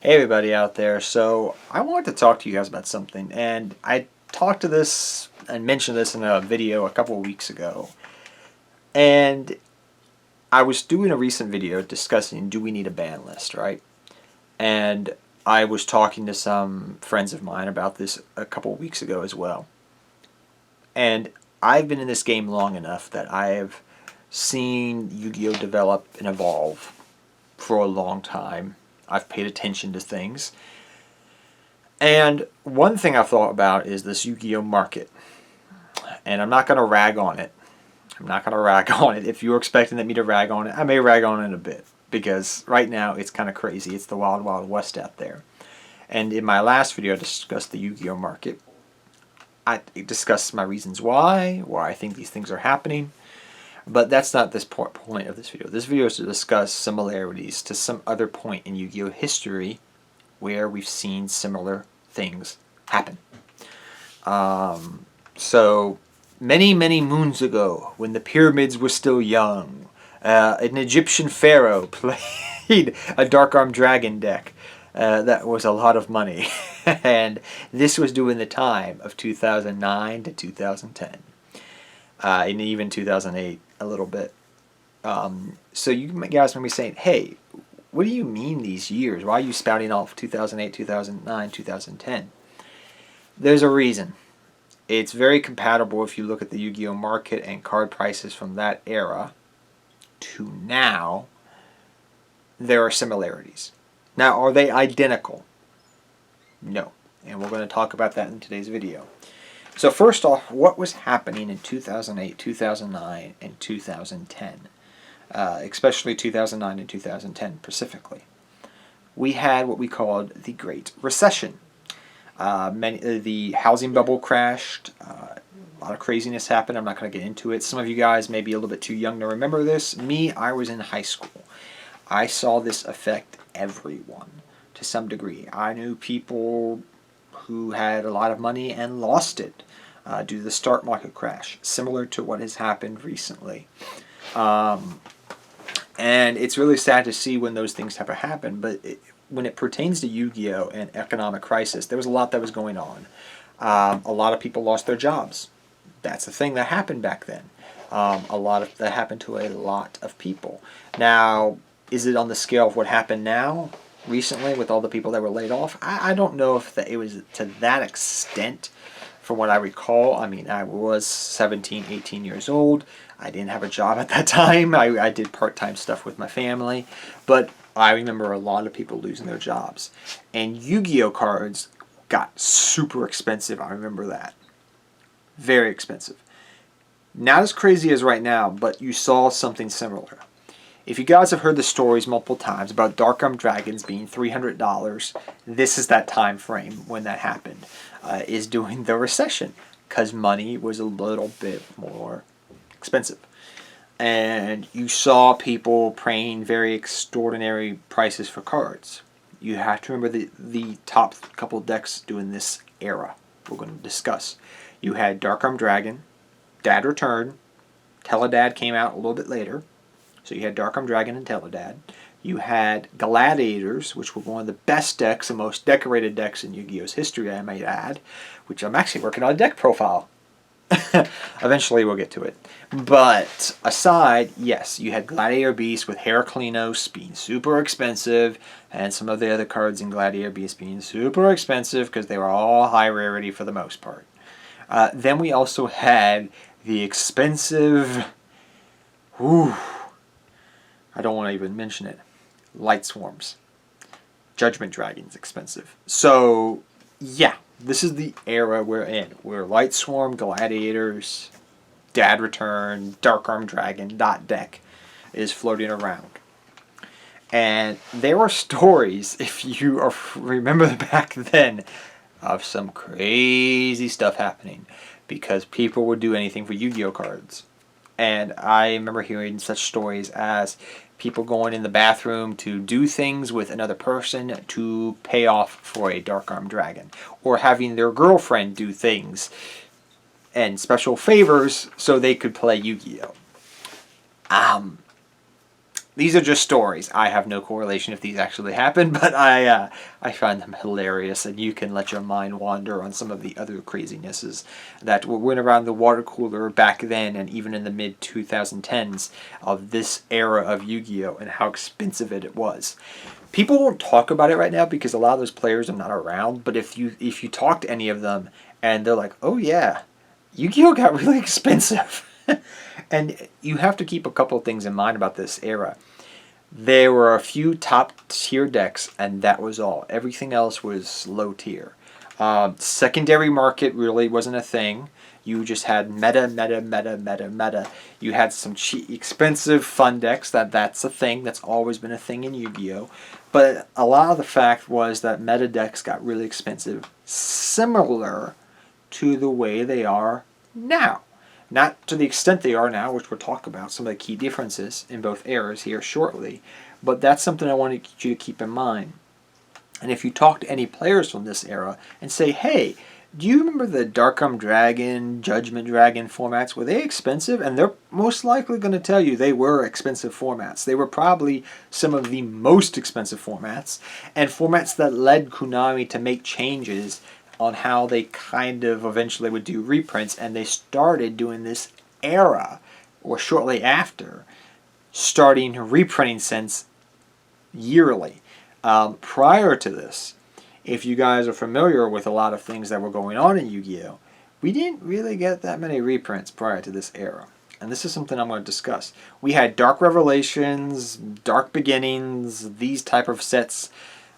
Hey everybody out there. So I wanted to talk to you guys about something, and I talked to this and mentioned this in a video a couple of weeks ago. And I was doing a recent video discussing, do we need a ban list, right? And I was talking to some friends of mine about this a couple of weeks ago as well. And I've been in this game long enough that I have seen Yu-Gi-Oh! Develop and evolve for a long time. I've paid attention to things. And one thing I've thought about is this Yu-Gi-Oh! Market. And I'm not going to rag on it. I'm not going to rag on it. If you're expecting me to rag on it, I may rag on it a bit. Because right now it's kind of crazy. It's the wild, wild west out there. And in my last video I discussed the Yu-Gi-Oh! Market. I discussed my reasons why I think these things are happening. But that's not this point of this video. This video is to discuss similarities to some other point in Yu-Gi-Oh! History where we've seen similar things happen. So many, many moons ago, when the pyramids were still young, an Egyptian pharaoh played a Dark Armed Dragon deck that was a lot of money. And this was during the time of 2009 to 2010. And even 2008 a little bit. So you guys may be saying, hey, what do you mean these years? Why are you spouting off 2008, 2009, 2010? There's a reason. It's very compatible if you look at the Yu-Gi-Oh! Market and card prices from that era to now. There are similarities. Now, are they identical? No. And we're going to talk about that in today's video. So first off, what was happening in 2008, 2009, and 2010? Especially 2009 and 2010 specifically. We had what we called the Great Recession. The housing bubble crashed. A lot of craziness happened. I'm not going to get into it. Some of you guys may be a little bit too young to remember this. Me, I was in high school. I saw this affect everyone to some degree. I knew people who had a lot of money and lost it due to the stock market crash, similar to what has happened recently. And it's really sad to see when those things have happened, but when it pertains to Yu-Gi-Oh! And economic crisis, there was a lot that was going on. A lot of people lost their jobs. That's the thing that happened back then. That happened to a lot of people. Now, is it on the scale of what happened now, recently, with all the people that were laid off? I don't know if it was to that extent. From what I recall, I mean, I was 17, 18 years old. I didn't have a job at that time. I did part-time stuff with my family. But I remember a lot of people losing their jobs. And Yu-Gi-Oh! Cards got super expensive. I remember that. Very expensive. Not as crazy as right now, but you saw something similar. If you guys have heard the stories multiple times about Dark Armed Dragons being $300, this is that time frame when that happened. Is during the recession, because money was a little bit more expensive. And you saw people paying very extraordinary prices for cards. You have to remember the top couple decks during this era we're going to discuss. You had Dark Armed Dragon, Dad Return, Teledad came out a little bit later. So you had Dark Armed Dragon and Teledad. You had Gladiators, which were one of the best decks and most decorated decks in Yu-Gi-Oh!'s history, I might add, which I'm actually working on a deck profile. Eventually we'll get to it. But aside, yes, you had Gladiator Beast with Heraclinos being super expensive, and some of the other cards in Gladiator Beast being super expensive because they were all high rarity for the most part. Then we also had the expensive... I don't want to even mention it. Light Swarms. Judgment Dragon's expensive. So, yeah, this is the era we're in. Where Light Swarm, Gladiators, Dad Return, Dark Armed Dragon, dot deck is floating around. And there were stories, if you remember back then, of some crazy stuff happening. Because people would do anything for Yu-Gi-Oh! Cards. And I remember hearing such stories as people going in the bathroom to do things with another person to pay off for a Dark Armed Dragon. Or having their girlfriend do things and special favors so they could play Yu-Gi-Oh! These are just stories. I have no correlation if these actually happened, but I find them hilarious, and you can let your mind wander on some of the other crazinesses that went around the water cooler back then, and even in the mid 2010s of this era of Yu-Gi-Oh! And how expensive it was. People won't talk about it right now because a lot of those players are not around. But if you talk to any of them and they're like, "Oh yeah, Yu-Gi-Oh! Got really expensive," and you have to keep a couple of things in mind about this era. There were a few top tier decks, and that was all. Everything else was low tier. Secondary market really wasn't a thing. You just had meta. You had some cheap, expensive fun decks. That's a thing. That's always been a thing in Yu-Gi-Oh! But a lot of the fact was that meta decks got really expensive, similar to the way they are now. Not to the extent they are now, which we'll talk about some of the key differences in both eras here shortly. But that's something I wanted you to keep in mind. And if you talk to any players from this era and say, hey, do you remember the Darkram Dragon, Judgment Dragon formats? Were they expensive? And they're most likely going to tell you they were expensive formats. They were probably some of the most expensive formats, and formats that led Konami to make changes on how they kind of eventually would do reprints, and they started doing this era, or shortly after, starting reprinting since yearly. Prior to this, if you guys are familiar with a lot of things that were going on in Yu-Gi-Oh!, we didn't really get that many reprints prior to this era. And this is something I'm going to discuss. We had Dark Revelations, Dark Beginnings, these type of sets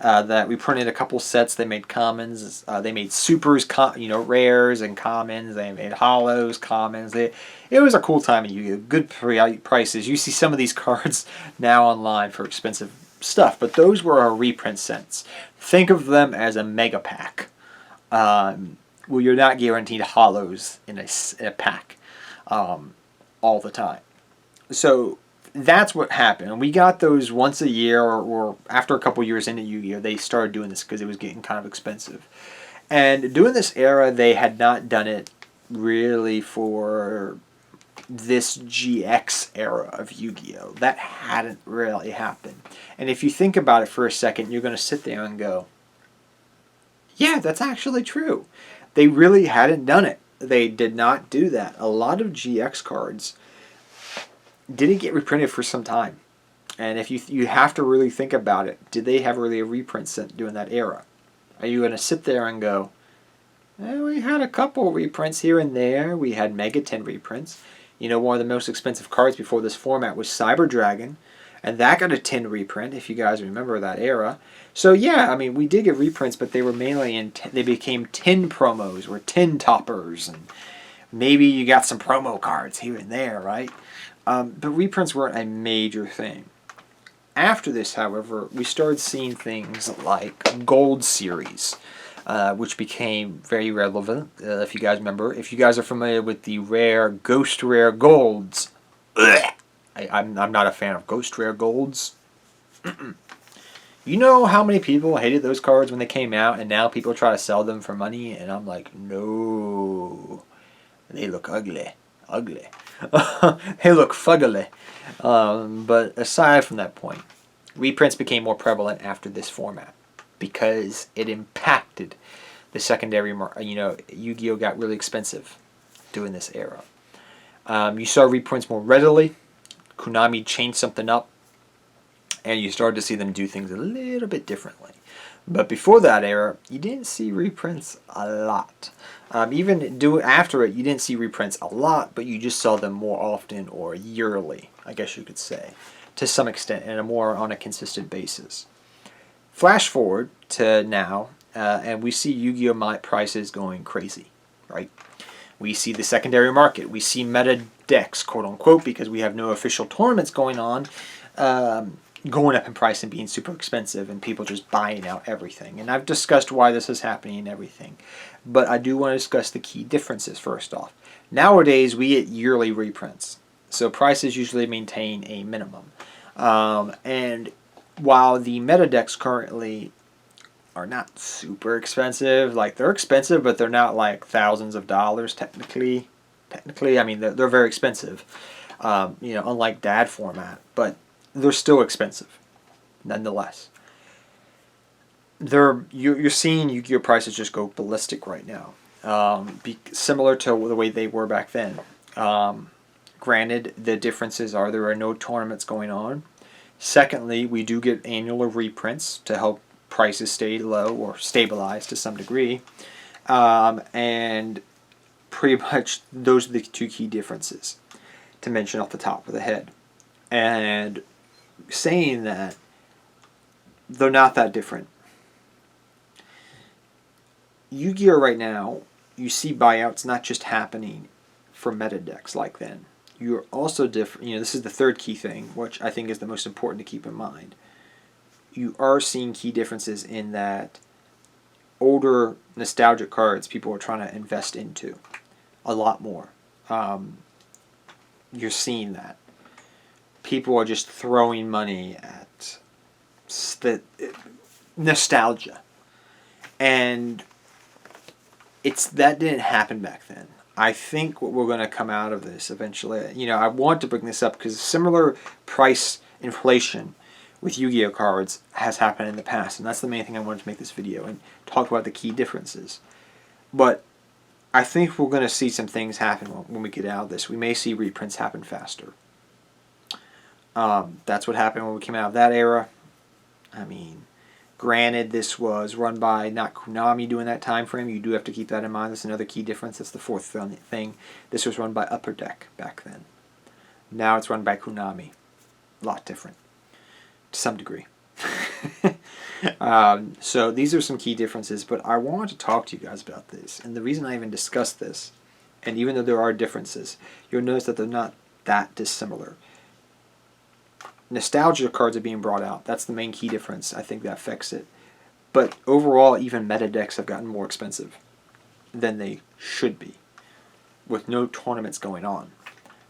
that we printed a couple sets. They made commons, they made supers, rares and commons. They made hollows, commons. It was a cool time in Yu-Gi-Oh! Good prices. You see some of these cards now online for expensive stuff, but those were our reprint sets. Think of them as a mega pack. Well, you're not guaranteed hollows in a pack all the time. So that's what happened. And we got those once a year, or after a couple years into Yu-Gi-Oh! They started doing this because it was getting kind of expensive. And during this era, they had not done it really for this GX era of Yu-Gi-Oh! That hadn't really happened. And if you think about it for a second, you're going to sit there and go, yeah, that's actually true. They really hadn't done it. They did not do that. A lot of GX cards didn't get reprinted for some time. And if you have to really think about it, did they have really a reprint sent during that era? Are you going to sit there and go, we had a couple reprints here and there. We had Mega 10 reprints. One of the most expensive cards before this format was Cyber Dragon, and that got a 10 reprint, if you guys remember that era. So yeah, we did get reprints, but they were mainly they became 10 promos or 10 toppers, and maybe you got some promo cards here and there, right? But reprints weren't a major thing. After this, however, we started seeing things like Gold Series, which became very relevant, if you guys remember. If you guys are familiar with the Ghost Rare Golds, I'm not a fan of Ghost Rare Golds. You know how many people hated those cards when they came out, and now people try to sell them for money, and I'm like, no, they look ugly. They look fuggly. But aside from that point, reprints became more prevalent after this format because it impacted the secondary market. Yu-Gi-Oh! Got really expensive during this era. You saw reprints more readily. Konami changed something up, and you started to see them do things a little bit differently. But before that era, you didn't see reprints a lot. Even after it, you didn't see reprints a lot, but you just saw them more often or yearly, I guess you could say, to some extent, and more on a consistent basis. Flash forward to now, and we see Yu-Gi-Oh! Prices going crazy, right? We see the secondary market. We see meta decks, quote unquote, because we have no official tournaments going on, going up in price and being super expensive, and people just buying out everything. And I've discussed why this is happening and everything. But I do want to discuss the key differences first off. Nowadays, we get yearly reprints. So prices usually maintain a minimum. And while the meta decks currently are not super expensive, like they're expensive, but they're not like thousands of dollars technically. They're very expensive, unlike DAD format. But they're still expensive, nonetheless. You're seeing Yu-Gi-Oh prices just go ballistic right now. Similar to the way they were back then. Granted, the differences are there are no tournaments going on. Secondly, we do get annual reprints to help prices stay low or stabilize to some degree. And pretty much those are the two key differences to mention off the top of the head. And saying that, they're not that different. Yu-Gi-Oh! Right now, you see buyouts not just happening for meta decks like then. You're also different. This is the third key thing, which I think is the most important to keep in mind. You are seeing key differences in that older nostalgic cards people are trying to invest into a lot more. You're seeing that. People are just throwing money at the nostalgia. And that didn't happen back then. I think what we're going to come out of this eventually, I want to bring this up because similar price inflation with Yu-Gi-Oh cards has happened in the past, and that's the main thing I wanted to make this video and talk about the key differences. But I think we're going to see some things happen when we get out of this. We may see reprints happen faster. That's what happened when we came out of that era. I mean, granted, this was run by not Konami during that time frame. You do have to keep that in mind. That's another key difference. That's the fourth thing. This was run by Upper Deck back then. Now it's run by Konami. A lot different. To some degree. So these are some key differences, but I want to talk to you guys about this. And the reason I even discussed this, and even though there are differences, you'll notice that they're not that dissimilar. Nostalgia cards are being brought out. That's the main key difference. I think that affects it. But overall, even meta decks have gotten more expensive than they should be, with no tournaments going on.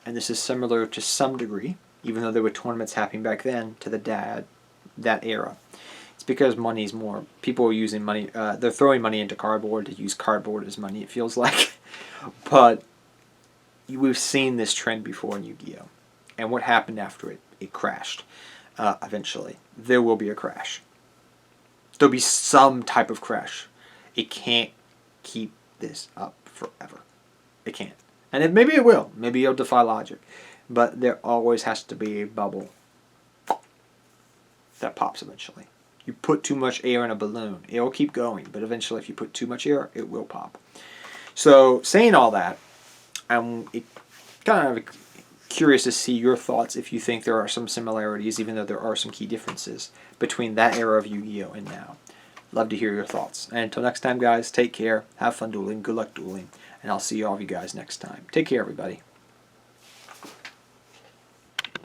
And this is similar to some degree, even though there were tournaments happening back then, to that era. It's because money's more. People are using money. They're throwing money into cardboard to use cardboard as money, it feels like. But we've seen this trend before in Yu-Gi-Oh! And what happened after it? It crashed. Eventually. There will be a crash. There'll be some type of crash. It can't keep this up forever. It can't. And maybe it will. Maybe it'll defy logic. But there always has to be a bubble that pops eventually. You put too much air in a balloon, it'll keep going. But eventually, if you put too much air, it will pop. So, saying all that, I'm kind of curious to see your thoughts if you think there are some similarities, even though there are some key differences between that era of Yu-Gi-Oh! And now. Love to hear your thoughts. And until next time, guys, take care. Have fun dueling. Good luck dueling. And I'll see all of you guys next time. Take care, everybody.